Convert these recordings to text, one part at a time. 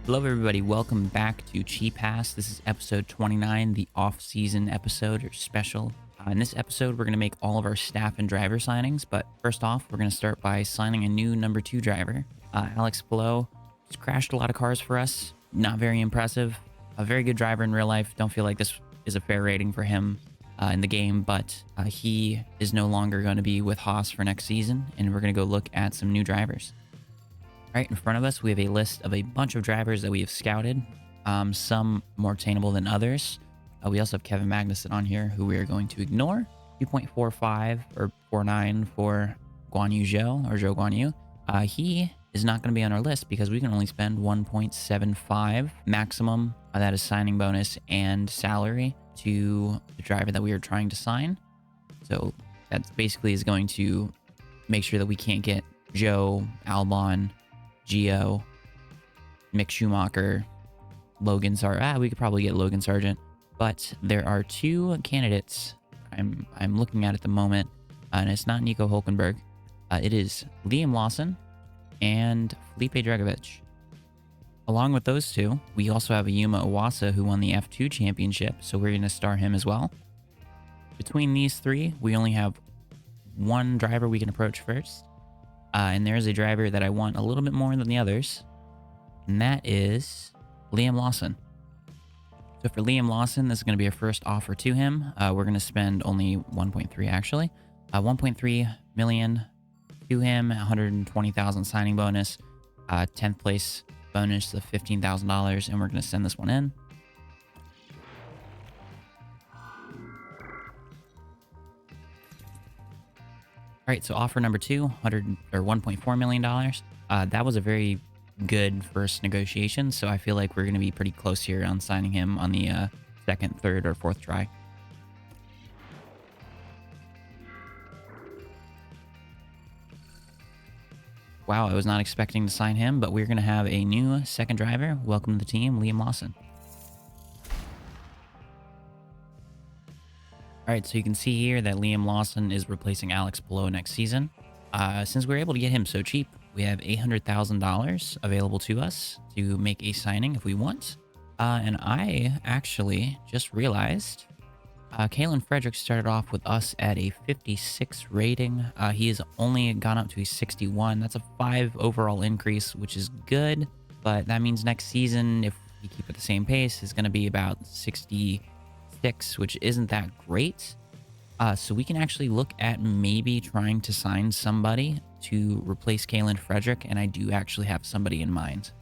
Hello, everybody. Welcome back to Cheap Haass. This is episode 29, the off-season episode or special. In this episode, we're going to make all of our staff and driver signings. But first off, we're going to start by signing a new number 2 driver. Alex Below just crashed a lot of cars for us. Not very impressive. A very good driver in real life. Don't feel like this is a fair rating for him in the game. But he is no longer going to be with Haas for next season. And we're going to go look at some new drivers. Right in front of us, we have a list of a bunch of drivers that we have scouted, some more attainable than others. We also have Kevin Magnussen on here, who we are going to ignore. 2.45 or 49 for Guan Yu Zhou, or Zhou Guan Yu. He is not going to be on our list because we can only spend 1.75 maximum. That is signing bonus and salary to the driver that we are trying to sign. So that basically is going to make sure that we can't get Zhou, Albon, Gio, Mick Schumacher, Logan Sargent. We could probably get Logan Sargent, but there are 2 candidates I'm looking at the moment, and it's not Nico Hulkenberg. It is Liam Lawson and Felipe Drugovich. Along with those 2, we also have a Yuma Iwasa who won the F2 championship, so we're going to star him as well. Between these 3, we only have 1 driver we can approach first. And there's a driver that I want a little bit more than the others, and that is Liam Lawson. So for Liam Lawson, this is going to be our first offer to him. We're going to spend only 1.3 actually. 1.3 million to him, 120,000 signing bonus, 10th place bonus of $15,000, and we're going to send this one in. All right, so offer number 2, $1.4 million. That was a very good first negotiation, so I feel like we're going to be pretty close here on signing him on the 2nd, 3rd, or 4th try. Wow, I was not expecting to sign him, but we're going to have a new second driver. Welcome to the team, Liam Lawson. All right, so you can see here that Liam Lawson is replacing Alex Below next season. Since we were able to get him so cheap, we have $800,000 available to us to make a signing if we want. And I actually just realized Kalen Frederick started off with us at a 56 rating. He has only gone up to a 61. That's a 5 overall increase, which is good. But that means next season, if we keep at the same pace, is going to be about 66, which isn't that great. So we can actually look at maybe trying to sign somebody to replace Kalen Frederick, and I do actually have somebody in mind.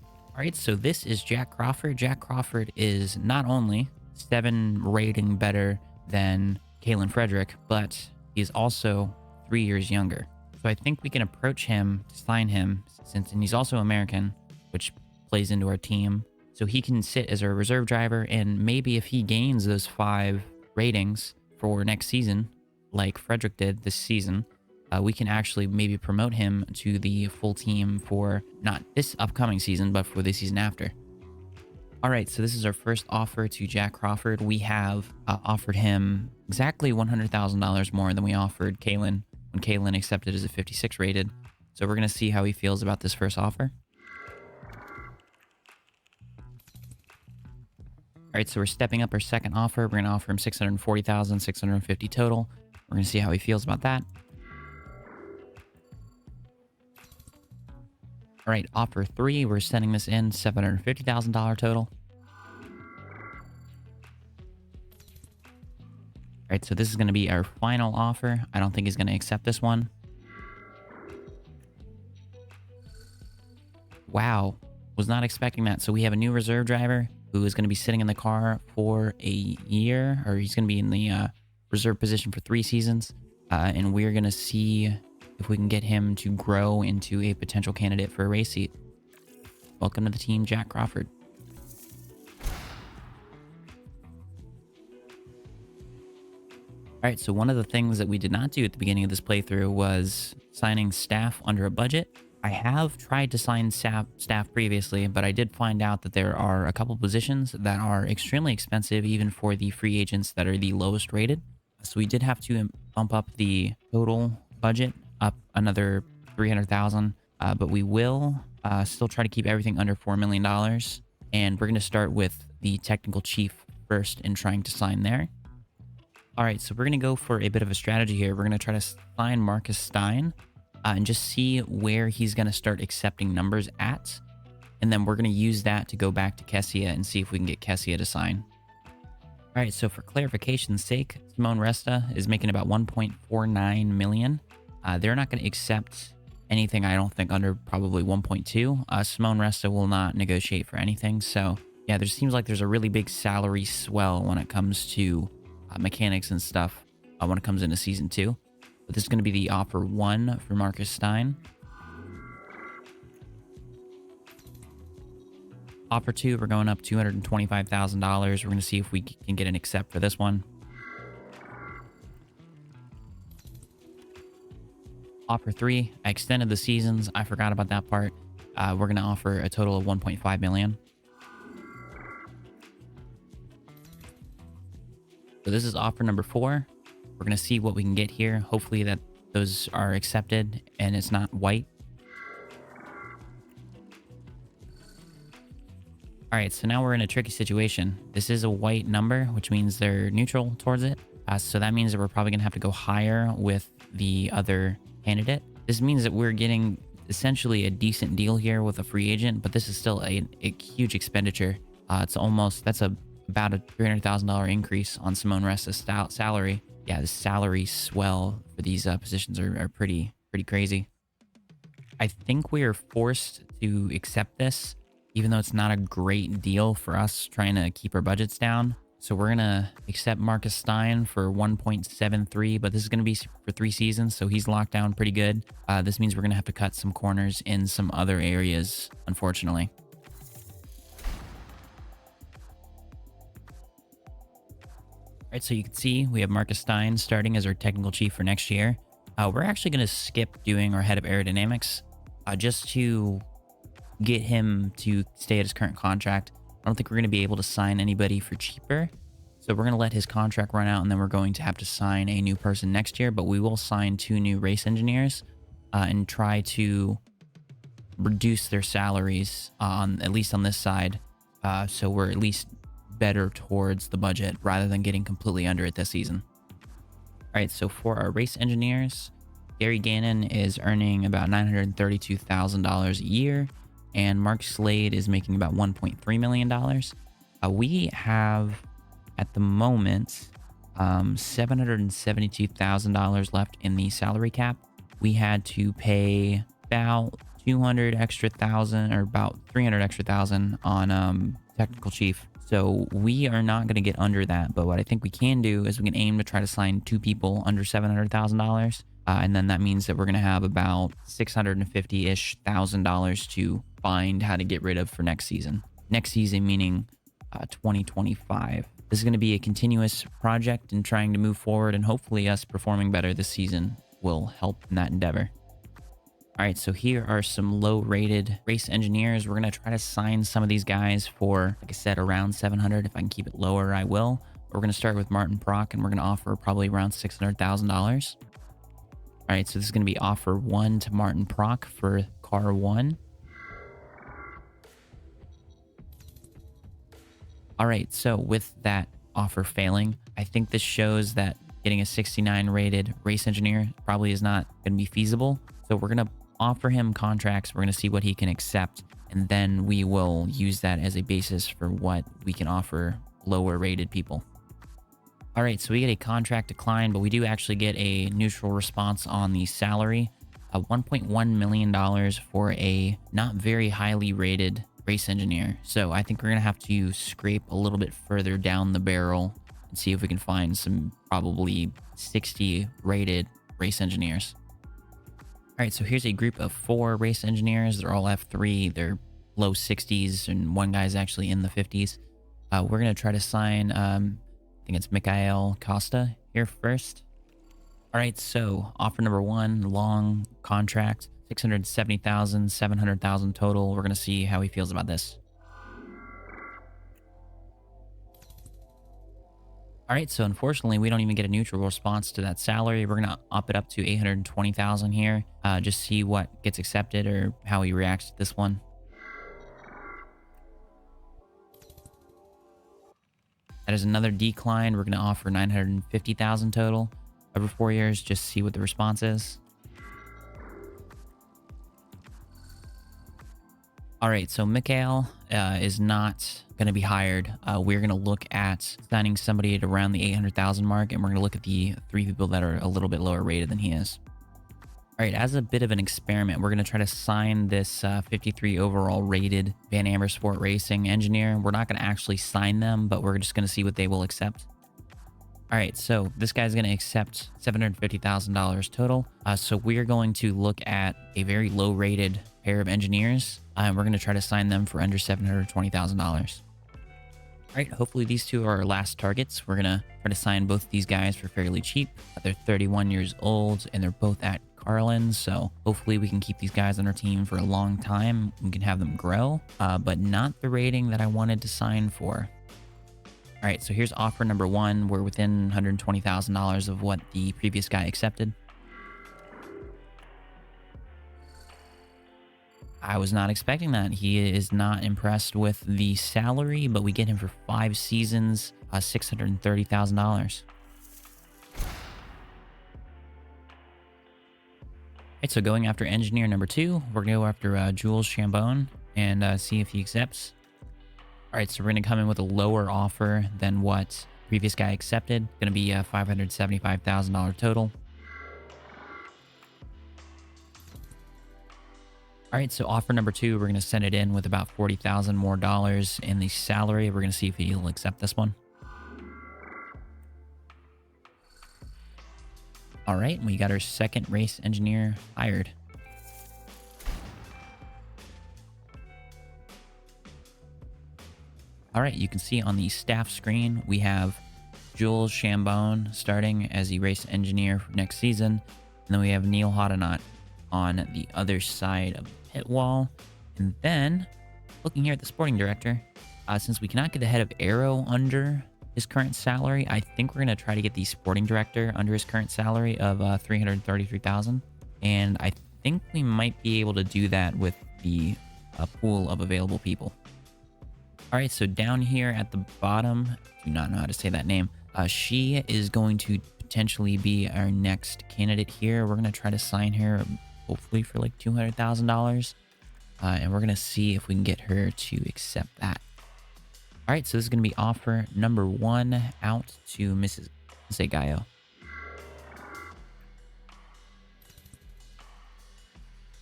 All right, so this is Jack Crawford. Jack Crawford is not only 7 rating better than Kalen Frederick, but he's also 3 years younger. So I think we can approach him to sign him, and he's also American, which plays into our team. So he can sit as our reserve driver, and maybe if he gains those 5 ratings for next season, like Frederick did this season, we can actually maybe promote him to the full team for not this upcoming season, but for the season after. All right, so this is our first offer to Jack Crawford. We have offered him exactly $100,000 more than we offered Kalen when Kalen accepted as a 56 rated. So we're going to see how he feels about this first offer. All right, so we're stepping up our second offer. We're going to offer him $640,650 total. We're going to see how he feels about that. All right, offer 3, we're sending this in, $750,000 total. All right, so this is going to be our final offer. I don't think he's going to accept this one. Wow, was not expecting that. So we have a new reserve driver who is going to be sitting in the car for a year, or he's going to be in the reserve position for 3 seasons. And we're going to see if we can get him to grow into a potential candidate for a race seat. Welcome to the team, Jack Crawford. All right, so one of the things that we did not do at the beginning of this playthrough was signing staff under a budget. I have tried to sign staff previously, but I did find out that there are a couple positions that are extremely expensive, even for the free agents that are the lowest rated. So we did have to bump up the total budget up another 300,000, but we will Still try to keep everything under $4 million. And we're going to start with the technical chief first in trying to sign there. All right, so we're going to go for a bit of a strategy here. We're going to try to sign Marcus Stein and just see where he's going to start accepting numbers at. And then we're going to use that to go back to Kessia and see if we can get Kessia to sign. All right, so for clarification's sake, Simone Resta is making about 1.49 million. They're not going to accept anything, I don't think, under probably 1.2. Simone Resta will not negotiate for anything. So yeah, there seems like there's a really big salary swell when it comes to mechanics and stuff when it comes into season 2. But this is going to be the offer 1 for Marcus Stein. Offer 2, we're going up $225,000. We're going to see if we can get an accept for this one. Offer 3, I extended the seasons. I forgot about that part. We're going to offer a total of 1.5 million. So this is offer number 4. We're going to see what we can get here. Hopefully that those are accepted and it's not white. All right, so now we're in a tricky situation. This is a white number, which means they're neutral towards it. So that means that we're probably going to have to go higher with the other candidate. This means that we're getting essentially a decent deal here with a free agent, but this is still a huge expenditure. That's about a $300,000 increase on Simone Resta's salary. Yeah, the salary swell for these positions are pretty crazy. I think we are forced to accept this, even though it's not a great deal for us trying to keep our budgets down. So we're going to accept Marcus Stein for 1.73, but this is going to be for 3 seasons, so he's locked down pretty good. This means we're going to have to cut some corners in some other areas, unfortunately. All right, so you can see we have Marcus Stein starting as our technical chief for next year. We're actually going to skip doing our head of aerodynamics just to get him to stay at his current contract. I don't think we're going to be able to sign anybody for cheaper. So we're going to let his contract run out, and then we're going to have to sign a new person next year. But we will sign 2 new race engineers and try to reduce their salaries at least on this side. So we're at least better towards the budget rather than getting completely under it this season. All right, so for our race engineers, Gary Gannon is earning about $932,000 a year, and Mark Slade is making about $1.3 million. We have, at the moment, $772,000 left in the salary cap. We had to pay about 200 extra thousand, or about 300 extra thousand on technical chief. So we are not going to get under that, but what I think we can do is we can aim to try to sign 2 people under $700,000. And then that means that we're going to have about $650-ish thousand to find how to get rid of for next season. Next season meaning 2025. This is going to be a continuous project in trying to move forward, and hopefully us performing better this season will help in that endeavor. All right, so here are some low-rated race engineers. We're going to try to sign some of these guys for, like I said, around 700. If I can keep it lower, I will. We're going to start with Martin Prock, and we're going to offer probably around $600,000. All right, so this is going to be offer 1 to Martin Prock for car 1. All right, so with that offer failing, I think this shows that getting a 69 rated race engineer probably is not going to be feasible. So we're going to offer him contracts. We're going to see what he can accept, and then we will use that as a basis for what we can offer lower rated people. All right, so we get a contract decline, but we do actually get a neutral response on the salary. $1.1 million for a not very highly rated race engineer. So I think we're going to have to scrape a little bit further down the barrel and see if we can find some probably 60 rated race engineers. All right, so here's a group of 4 race engineers. They're all F3. They're low 60s, and one guy's actually in the 50s. We're going to try to sign, I think it's Mikhail Costa here first. All right, so offer number 1, long contract, $670,000, $700,000 total. We're going to see how he feels about this. All right, so unfortunately, we don't even get a neutral response to that salary. We're gonna up it up to 820,000 here. Just see what gets accepted or how he reacts to this one. That is another decline. We're gonna offer 950,000 total over 4 years. Just see what the response is. All right, so Mikhail is not going to be hired. We're going to look at signing somebody at around the 800,000 mark, and we're going to look at the 3 people that are a little bit lower rated than he is. All right, as a bit of an experiment, we're going to try to sign this 53 overall rated Van Amersfoort Racing engineer. We're not going to actually sign them, but we're just going to see what they will accept. All right, so this guy's going to accept $750,000 total. So we're going to look at a very low rated pair of engineers. And we're going to try to sign them for under $720,000. All right, hopefully these two are our last targets. We're going to try to sign both these guys for fairly cheap. They're 31 years old and they're both at Carlin. So hopefully we can keep these guys on our team for a long time. We can have them grow, but not the rating that I wanted to sign for. All right, so here's offer number one. We're within $120,000 of what the previous guy accepted. I was not expecting that. He is not impressed with the salary, but we get him for 5 seasons, $630,000. Right, so going after engineer number 2, we're going to go after Jules Chambon and see if he accepts. All right, so we're going to come in with a lower offer than what previous guy accepted. Going to be $575,000 total. All right, so offer number 2, we're going to send it in with about $40,000 more in the salary. We're going to see if he'll accept this one. All right, we got our second race engineer hired. All right, you can see on the staff screen, we have Jules Chambon starting as the race engineer for next season. And then we have Neil Hodenot on the other side of the pit wall. And then looking here at the sporting director, since we cannot get the head of Aero under his current salary, I think we're going to try to get the sporting director under his current salary of $333,000. And I think we might be able to do that with the pool of available people. All right, so down here at the bottom, do not know how to say that name. She is going to potentially be our next candidate here. We're going to try to sign her, hopefully for like $200,000. And we're going to see if we can get her to accept that. All right, so this is going to be offer number 1 out to Mrs. Gallo.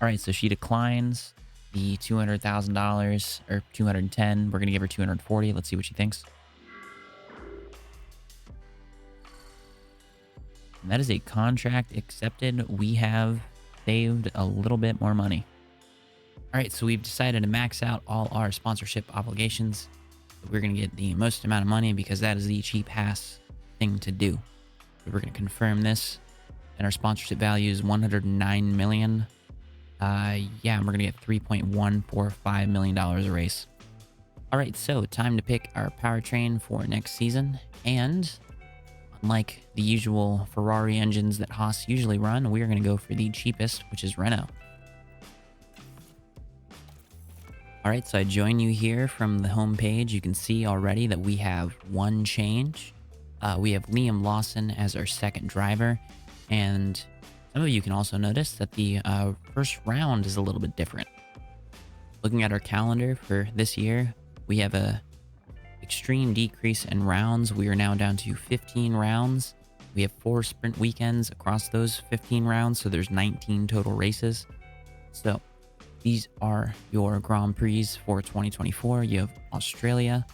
All right, so she declines the $200,000 or $210. We're going to give her $240. Let's see what she thinks. And that is a contract accepted. We have saved a little bit more money. All right, so we've decided to max out all our sponsorship obligations. We're going to get the most amount of money because that is the Cheap Haass thing to do. So we're going to confirm this. And our sponsorship value is $109 million. Yeah, and we're going to get $3.145 million a race. All right, so time to pick our powertrain for next season. And unlike the usual Ferrari engines that Haas usually run, we are going to go for the cheapest, which is Renault. All right, so I join you here from the home page. You can see already that we have one change. We have Liam Lawson as our second driver. And some of you can also notice that the first round is a little bit different. Looking at our calendar for this year, we have a extreme decrease in rounds. We are now down to 15 rounds. We have 4 sprint weekends across those 15 rounds, so there's 19 total races. So these are your Grand Prix for 2024. You have Australia,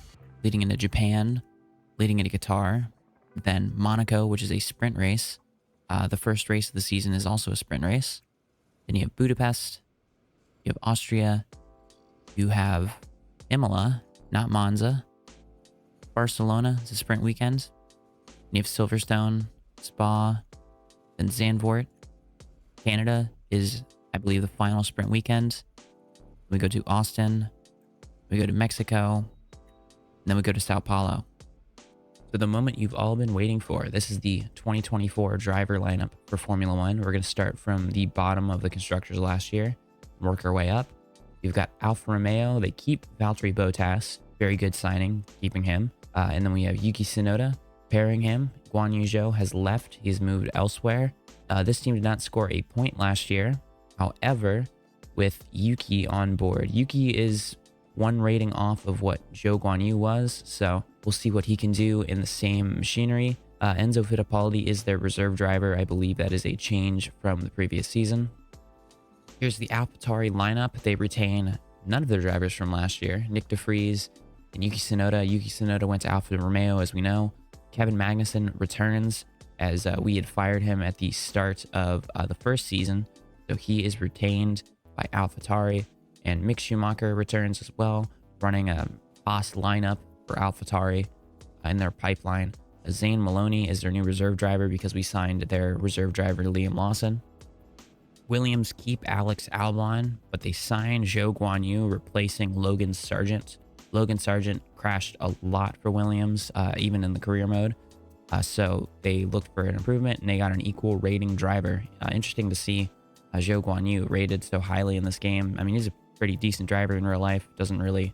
leading into Japan, leading into Qatar, then Monaco, which is a sprint race. The first race of the season is also a sprint race. Then you have Budapest, you have Austria, you have Imola, not Monza. Barcelona is a sprint weekend. And you have Silverstone, Spa, then Zandvoort. Canada is, I believe, the final sprint weekend. We go to Austin, we go to Mexico, and then we go to Sao Paulo. So the moment you've all been waiting for, this is the 2024 driver lineup for Formula One. We're going to start from the bottom of the constructors last year, work our way up. You've got Alfa Romeo. They keep Valtteri Bottas, very good signing, keeping him. And then we have Yuki Tsunoda, pairing him. Guan Yu Zhou has left. He's moved elsewhere. This team did not score a point last year. However, with Yuki on board, Yuki is one rating off of what Zhou Guanyu was, so we'll see what he can do in the same machinery. Enzo Fittipaldi is their reserve driver. I believe that is a change from the previous season. Here's the AlphaTauri lineup. They retain none of their drivers from last year. Nick de Vries and Yuki Tsunoda. Yuki Tsunoda went to Alfa Romeo, as we know. Kevin Magnussen returns, as we had fired him at the start of the first season, so he is retained by AlphaTauri. And Mick Schumacher returns as well, running a Haas lineup for AlphaTauri in their pipeline. Zane Maloney is their new reserve driver because we signed their reserve driver Liam Lawson. Williams keep Alex Albon, but they signed Zhou Guanyu, replacing Logan Sargent. Logan Sargent crashed a lot for Williams, even in the career mode. So they looked for an improvement, and they got an equal rating driver. Interesting to see Zhou Guanyu rated so highly in this game. I mean, he's a pretty decent driver in real life, doesn't really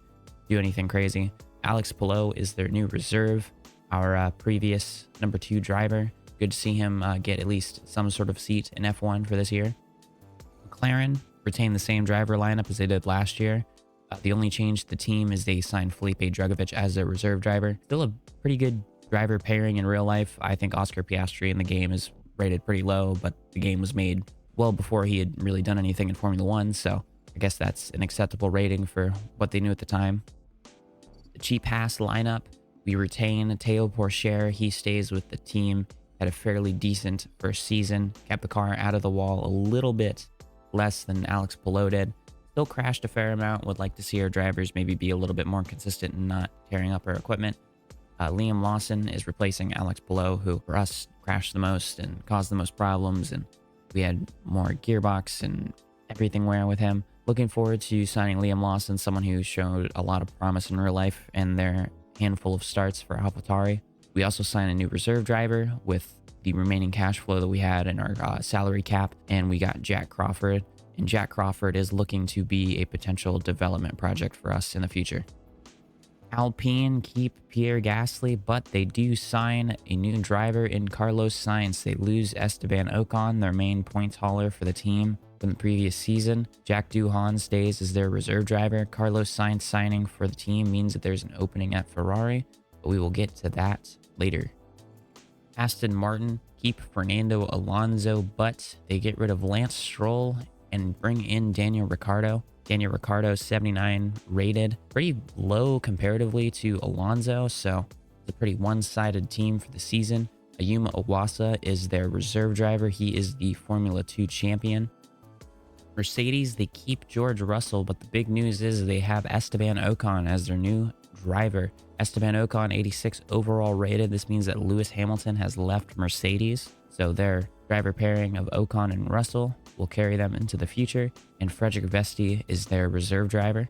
do anything crazy. Alex Palou is their new reserve, our previous number 2 driver. Good to see him get at least some sort of seat in F1 for this year. McLaren retained the same driver lineup as they did last year. The only change to the team is they signed Felipe Drugovich as their reserve driver. Still a pretty good driver pairing in real life. I think Oscar Piastri in the game is rated pretty low, but the game was made well before he had really done anything in Formula One, so I guess that's an acceptable rating for what they knew at the time. The Cheap Haass lineup, we retain Théo Pourchaire. He stays with the team. Had a fairly decent first season. Kept the car out of the wall a little bit less than Alex Palou did. Still crashed a fair amount. Would like to see our drivers maybe be a little bit more consistent and not tearing up our equipment. Liam Lawson is replacing Alex Palou, who for us crashed the most and caused the most problems. And we had more gearbox and everything wearing with him. Looking forward to signing Liam Lawson, someone who showed a lot of promise in real life and their handful of starts for AlphaTauri. We also signed a new reserve driver with the remaining cash flow that we had in our salary cap, and we got Jack Crawford. And Jack Crawford is looking to be a potential development project for us in the future. Alpine keep Pierre Gasly, but they do sign a new driver in Carlos Sainz. They lose Esteban Ocon, their main points hauler for the team from the previous season. Jack Doohan stays as their reserve driver. Carlos Sainz signing for the team means that there's an opening at Ferrari, but we will get to that later. Aston Martin keep Fernando Alonso, but they get rid of Lance Stroll and bring in Daniel Ricciardo. Daniel Ricciardo, 79 rated, pretty low comparatively to Alonso, so it's a pretty one-sided team for the season. Ayuma Iwasa is their reserve driver. He is the Formula 2 champion. Mercedes, they keep George Russell, but the big news is they have Esteban Ocon as their new driver. Esteban Ocon, 86 overall rated. This means that Lewis Hamilton has left Mercedes, so their driver pairing of Ocon and Russell will carry them into the future, and Frederick Vesti is their reserve driver.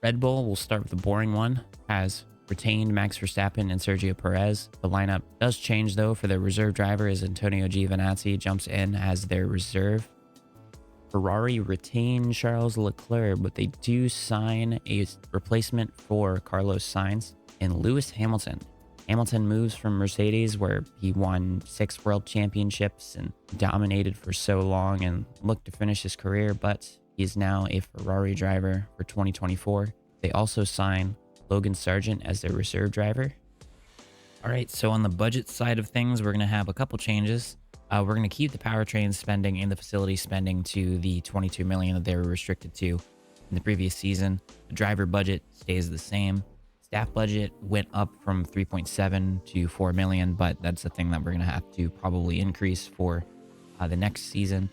Red Bull, will start with the boring one, has retained Max Verstappen and Sergio Perez. The lineup does change though for their reserve driver as Antonio Giovinazzi jumps in as their reserve. Ferrari retain Charles Leclerc, but they do sign a replacement for Carlos Sainz and Lewis Hamilton. Hamilton moves from Mercedes, where he won 6 world championships and dominated for so long and looked to finish his career, but he is now a Ferrari driver for 2024. They also sign Logan Sargent as their reserve driver. All right, so on the budget side of things, we're going to have a couple changes. We're going to keep the powertrain spending and the facility spending to the $22 million that they were restricted to in the previous season. The driver budget stays the same. Staff budget went up from 3.7 to 4 million, but that's the thing that we're going to have to probably increase for the next season.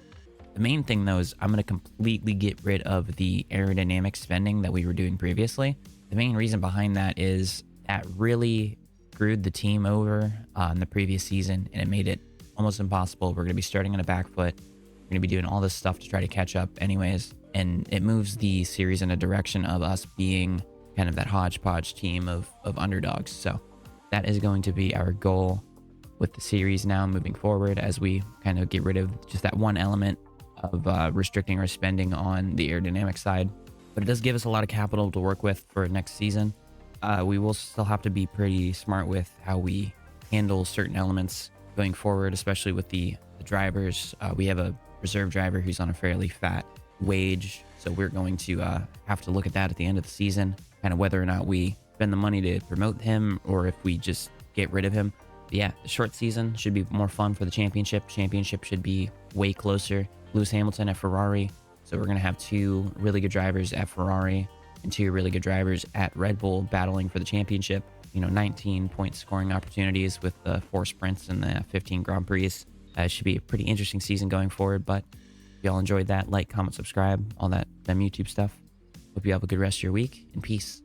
The main thing though is I'm going to completely get rid of the aerodynamic spending that we were doing previously. The main reason behind that is that really screwed the team over in the previous season, and it made it almost impossible. We're going to be starting on a back foot. We're going to be doing all this stuff to try to catch up anyways, and it moves the series in a direction of us being kind of that hodgepodge team of underdogs. So that is going to be our goal with the series now moving forward, as we kind of get rid of just that one element of restricting our spending on the aerodynamic side. But it does give us a lot of capital to work with for next season. We will still have to be pretty smart with how we handle certain elements going forward, especially with the drivers. We have a reserve driver who's on a fairly fat wage, so we're going to have to look at that at the end of the season, kind of whether or not we spend the money to promote him or if we just get rid of him. But yeah, the short season should be more fun for the championship. Championship should be way closer. Lewis Hamilton at Ferrari, so we're going to have two really good drivers at Ferrari and two really good drivers at Red Bull battling for the championship. 19 point scoring opportunities with the 4 sprints and the 15 Grand Prix. It should be a pretty interesting season going forward. But if y'all enjoyed that, like, comment, subscribe, all that YouTube stuff. Hope you have a good rest of your week, and peace.